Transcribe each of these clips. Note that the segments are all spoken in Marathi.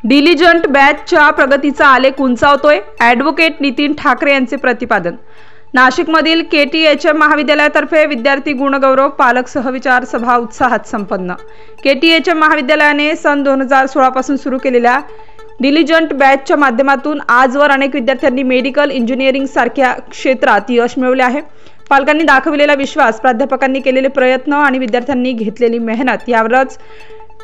डिलिजंट बॅचच्या प्रगतीचा आलेख उंचावतोय, ॲडव्होकेट नितीन ठाकरे यांचे प्रतिपादन। नाशिकमधील KTHM महाविद्यालयातर्फे विद्यार्थी गुणगौरव पालक सहविचार सभा उत्साहात संपन्न। KTHM महाविद्यालयाने सन 2016 पासून सुरू केलेल्या डिलिजंट बॅचच्या माध्यमातून आजवर अनेक विद्यार्थ्यांनी मेडिकल इंजिनिअरिंग सारख्या क्षेत्रात यश मिळवले आहे। पालकांनी दाखवलेला विश्वास, प्राध्यापकांनी केलेले प्रयत्न आणि विद्यार्थ्यांनी घेतलेली मेहनत यावरच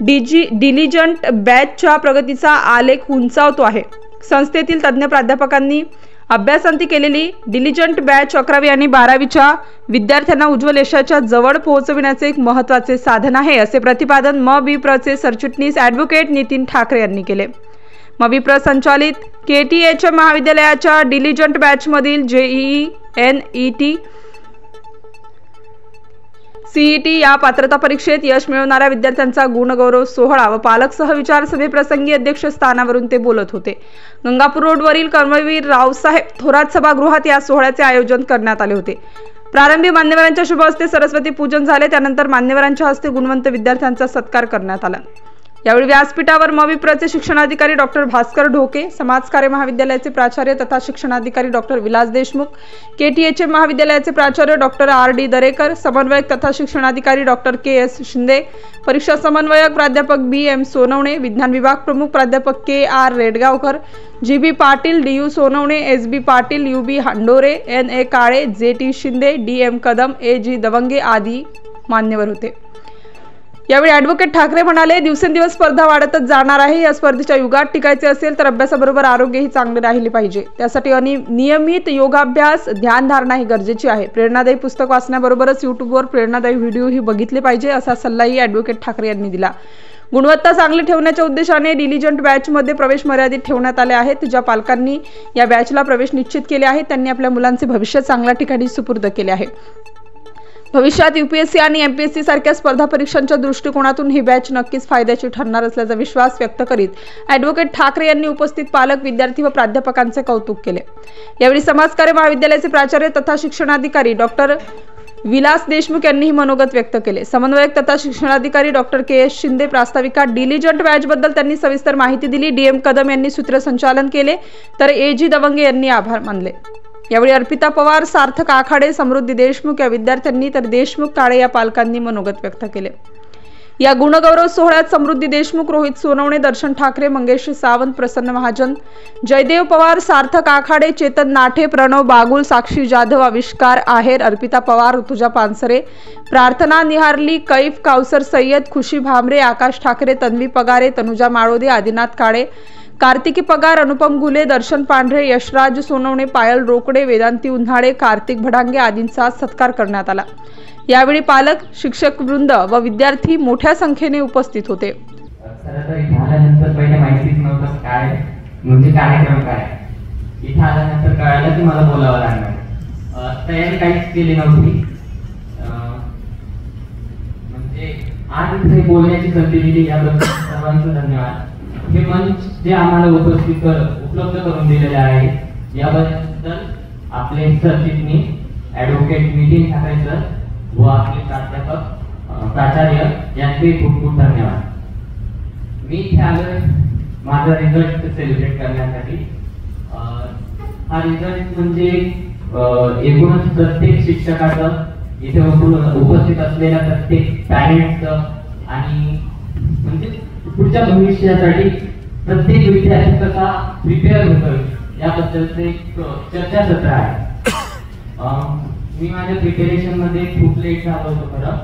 डिलिजंट बॅचच्या प्रगतीचा आलेख उंचावतो आहे। संस्थेतील तज्ञ प्राध्यापकांनी अभ्यासांती केलेली डिलिजंट बॅच 11वी आणि 12वीच्या विद्यार्थ्यांना उज्ज्वल यशाच्या जवळ पोहोचविण्याचे एक महत्त्वाचे साधन आहे, असे प्रतिपादन MVPRचे सरचिटणीस ॲडव्होकेट नितीन ठाकरे यांनी केले। MVPR संचालित KTHM महाविद्यालयाच्या डिलिजंट बॅचमधील JEE, NET, CET या पात्रता परीक्षेत यश मिळवणाऱ्या विद्यार्थ्यांचा गुणगौरव सोहळा व पालक सहविचार सभेप्रसंगी अध्यक्षस्थानावरून ते बोलत होते। गंगापूर रोडवरील कर्मवीर रावसाहेब थोरात सभागृहात या सोहळ्याचे आयोजन करण्यात आले होते। प्रारंभी मान्यवरांच्या शुभ हस्ते सरस्वती पूजन झाले, त्यानंतर मान्यवरांच्या हस्ते गुणवंत विद्यार्थ्यांचा सत्कार करण्यात आला। यावेळी व्यासपीठावर MVPRचे शिक्षणाधिकारी डॉक्टर भास्कर ढोके, समाजकार्य महाविद्यालयाचे प्राचार्य तथा शिक्षणाधिकारी डॉक्टर विलास देशमुख, KTHM महाविद्यालयाचे प्राचार्य डॉक्टर RD दरेकर, समन्वयक तथा शिक्षणाधिकारी डॉक्टर KS शिंदे, परीक्षा समन्वयक प्राध्यापक BM सोनवणे, विज्ञान विभाग प्रमुख प्राध्यापक KR रेडगावकर, GB Patil, DU Sonawane, SB Patil, UB हांडोरे, NA काळे, JT Shinde, DM Kadam, AG Dawange आदी मान्यवर होते। यावेळी ॲडव्होकेट ठाकरे म्हणाले, दिवसेंदिवस स्पर्धा वाढतच जाणार आहे। या स्पर्धेच्या युगात टिकायचे असेल तर अभ्यासाबरोबर आरोग्यही चांगले राहिले पाहिजे। त्यासाठी नियमित योगाभ्यास, ध्यानधारणा ही गरजेची आहे। प्रेरणादायी पुस्तक वाचण्याबरोबरच YouTubeवर प्रेरणादायी व्हिडिओही बघितले पाहिजे, असा सल्लाही ॲडव्होकेट ठाकरे यांनी दिला। गुणवत्ता चांगली ठेवण्याच्या उद्देशाने डिलिजंट बॅचमध्ये प्रवेश मर्यादित ठेवण्यात आले आहेत। ज्या पालकांनी या बॅचला प्रवेश निश्चित केले आहे त्यांनी आपल्या मुलांचे भविष्य चांगल्या ठिकाणी सुपूर्द केले आहे। भविष्यात UPSC आणि MPSC सारख्या स्पर्धा परीक्षांच्या दृष्टिकोनातून ही बॅच नक्कीच फायद्याची ठरणार असल्याचा विश्वास व्यक्त करीत ॲडव्होकेट ठाकरे यांनी उपस्थित पालक, विद्यार्थी व प्राध्यापकांचे कौतुक केले। यावेळी समाजकार्य महाविद्यालयाचे प्राचार्य तथा शिक्षणाधिकारी डॉक्टर विलास देशमुख यांनीही मनोगत व्यक्त केले। समन्वयक तथा शिक्षणाधिकारी डॉक्टर KS शिंदे प्रास्ताविका डिलिजंट बॅचबद्दल त्यांनी सविस्तर माहिती दिली। DM कदम यांनी सूत्रसंचालन केले तर AG दवंगे यांनी आभार मानले। यावेळी अर्पिता पवार, सार्थक आखाडे, समृद्धी देशमुख या विद्यार्थ्यांनी तर देशमुख काळे या पालकांनी मनोगत व्यक्त केले। या गुणगौरव सोहळ्यात समृद्धी देशमुख, रोहित सोनवणे, दर्शन ठाकरे, मंगेश सावंत, प्रसन्न महाजन, जयदेव पवार, सार्थक आखाडे, चेतन नाठे, प्रणव बागुल, साक्षी जाधव, आविष्कार आहेर, अर्पिता पवार, ऋतुजा पानसरे, प्रार्थना निहारली, कैफ कावसर सय्यद, खुशी भामरे, आकाश ठाकरे, तन्वी पगारे, तनुजा माळोदे, आदिनाथ काळे, कार्तिकी पगार, अनुपम गुले, दर्शन पांढरे, यशराज सोनवणे, पायल रोकडे, वेदांती उन्हाळे, कार्तिक भडांगे आदींचा सत्कार करण्यात आला। यावेळी पालक, शिक्षक वृंद व विद्यार्थी मोठ्या संख्येने उपस्थित होते। झाल्यानंतर पहिले माहितीच नव्हतं काय म्हणजे कार्यक्रम काय, इथे आल्यानंतर कळालं की मला बोलावं लागणार। तयारी काहीच केली नव्हती, म्हणजे आज इथे बोलण्याची संधी दिली याबद्दल सर्वांचं धन्यवाद। हे मंच जे आम्हाला उपलब्ध करून दिलेले आहे याबद्दल आपले सरचिटणीस ॲडव्होकेट नितीन ठाकरे सर व आपले प्राध्यापक, प्राचार्य यांचे खूप खूप धन्यवाद। मी इथे आलोय माझा रिझल्ट सेलिब्रेट करण्यासाठी। हा रिझल्ट म्हणजे एकूणच प्रत्येक शिक्षकाचं, इथे उपस्थित असलेल्या प्रत्येक पॅरेंट्सचं आणि म्हणजे पुढच्या भविष्यासाठी प्रत्येक विद्यार्थी कसा प्रिपेअर होतोय याबद्दलचे एक चर्चासत्र आहे। मी माझ्या प्रिपेरेशन मध्ये खूप लेट झालो होतो खरं,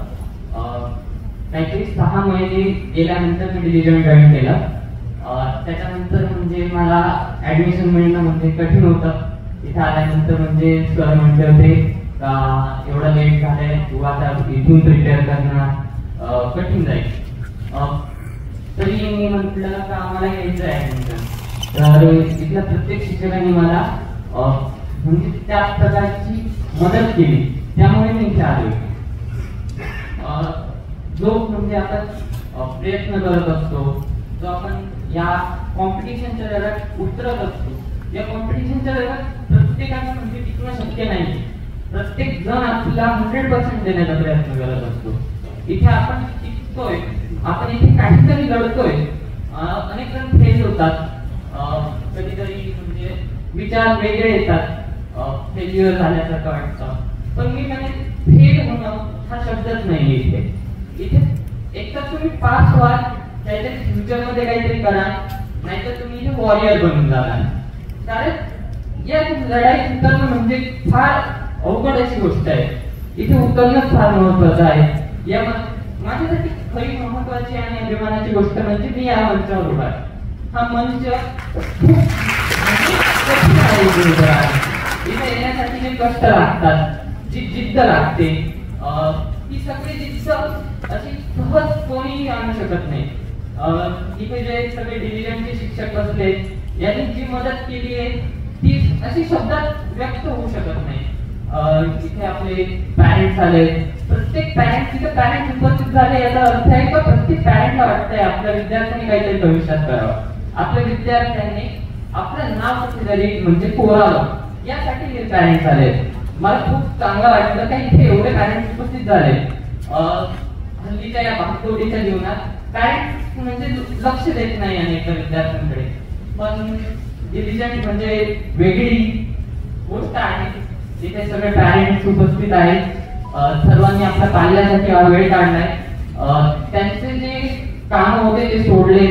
काहीतरी 6 महिने गेल्यानंतर मी डिलिजंट जॉईन केलं। त्याच्यानंतर म्हणजे मला ऍडमिशन मिळणं म्हणजे कठीण होतं। इथे आल्यानंतर म्हणजे सर म्हणले होते का एवढं लेट झालंय, तू आता इथून प्रिपेअर करणं कठीण जाईल। तरी मी म्हटलं का आम्हाला यायचं आहे, तर इथल्या प्रत्येक शिक्षकांनी मला म्हणजे त्या प्रकारची मदत केली, त्यामुळे मी इथे आलो। जो म्हणजे आपण प्रयत्न करत असतो, जो आपण या कॉम्पिटिशनच्या जगात उतरत असतो, या कॉम्पिटिशनच्या जगात प्रत्येकाने म्हणजे टिकणं शक्य नाही। प्रत्येक जण आपला 100% देण्याचा प्रयत्न करत असतो। इथे आपण टिकतोय, आपण इथे काहीतरी लढतोय, अनेक जण फेल होतात, कधीतरी म्हणजे विचार वेगळे येतात, फेल्युअर झाल्यासारखं वाटतं. पण मी म्हणजे फेल होणं हा शब्दच नाही इथे. एकतर तुम्ही पास व्हा, काहीतरी फ्युचर मध्ये काहीतरी करा, नाहीतर तुम्ही इथे वॉरियर बनून जाणार. कारण या लढाईत उतरणं म्हणजे फार अवघड अशी गोष्ट आहे. इथे उतरणंच फार महत्वाचं आहे. या माझ्यासाठी खरी महत्वाची आणि अभिमानाची गोष्ट म्हणजे मी या मंचावर उभा आहे. हा मंच खूप कठीण आहे. इथे येण्यासाठी जे कष्ट लागतात, जी जिद्द लागते, ती सगळी जिद्द अशी सहज कोणीही आणू शकत नाही. इथे जे सगळे डिव्हिजनचे शिक्षक बसले, यांनी जी मदत केली आहे ती अशी शब्दात व्यक्त होऊ शकत नाही. इथे आपले पॅरेंट्स आले, प्रत्येक पॅरेंट्स उपस्थित झाले, याचा अर्थ आहे का प्रत्येक पॅरेंटला वाटतंय आपल्या विद्यार्थ्यांनी काहीतरी भविष्यात करावं, आपल्या विद्यार्थ्यांनी आपलं नाव कुठेतरी म्हणजे कोरावं, यासाठी हे पॅरेंट्स आले. मला खूप चांगलं वाटलं की इथे एवढे पॅरेंट्स उपस्थित झाले. हल्लीच्या या भागदौडीच्या जीवनात पॅरेंट्स म्हणजे लक्ष देत नाही अनेक विद्यार्थ्यांकडे, पण डिव्हिजन म्हणजे वेगळी गोष्ट आहे. तिथे सगळे पॅरेंट्स उपस्थित आहेत. सर्वांनी आपल्या पाल्यासाठी वेळ काढलाय. त्यांचे जे काम होते ते सोडले.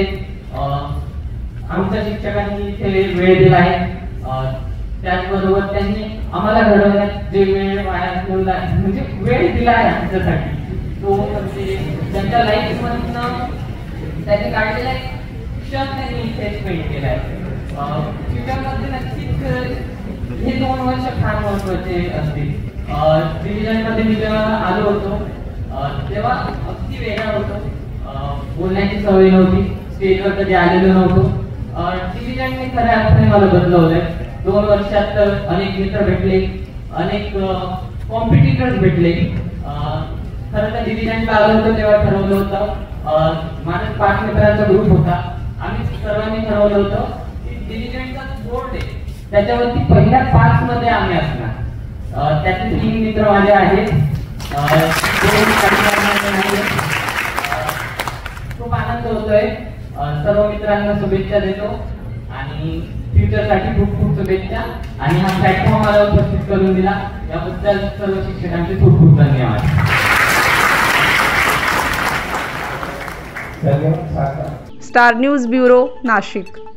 आमच्या शिक्षकांनी इथे वेळ दिलाय. त्याचबरोबर त्यांनी आम्हाला घडवण्यात जे वेळ वाया घालवला, म्हणजे वेळ दिलाय आमच्यासाठी, तो म्हणजे त्यांच्या लाईफ मधनं त्यांनी काढलेला एक क्षण त्यांनी इथे स्पेंड केलाय. फ्युचरमध्ये नक्कीच हे 2 वर्ष फार महत्वाचे असतील. डिव्हिजन मध्ये मी जेव्हा आलो होतो तेव्हा अगदी वेगळा होतो. बोलण्याची सवय नव्हती, स्टेजवर कधी आलेलो नव्हतो. डिव्हिजनने खऱ्या अर्थाने मला बदलवलंय. 2 वर्षात अनेक मित्र भेटले, अनेक कॉम्पिटिटर्स भेटले. खरं तर डिव्हिजनला आलो होतो तेव्हा ठरवलं होतं, माझा 5 मित्रांचा ग्रुप होता. आम्ही सर्वांनी ठरवलं होतं की डिव्हिजनचा बोर्ड आहे त्याच्यावरती पहिल्या 5 मध्ये आम्ही असणार. त्याचे 3 मित्र माझे आहेत. खूप आनंद होतोय. सर्व मित्रांना शुभेच्छा देतो आणि फ्युचरसाठी खूप खूप शुभेच्छा. आणि हा प्लॅटफॉर्म मला उपस्थित करून दिला याबद्दल सर्व शिक्षकांचे खूप खूप धन्यवाद. Star news bureau, Nashik.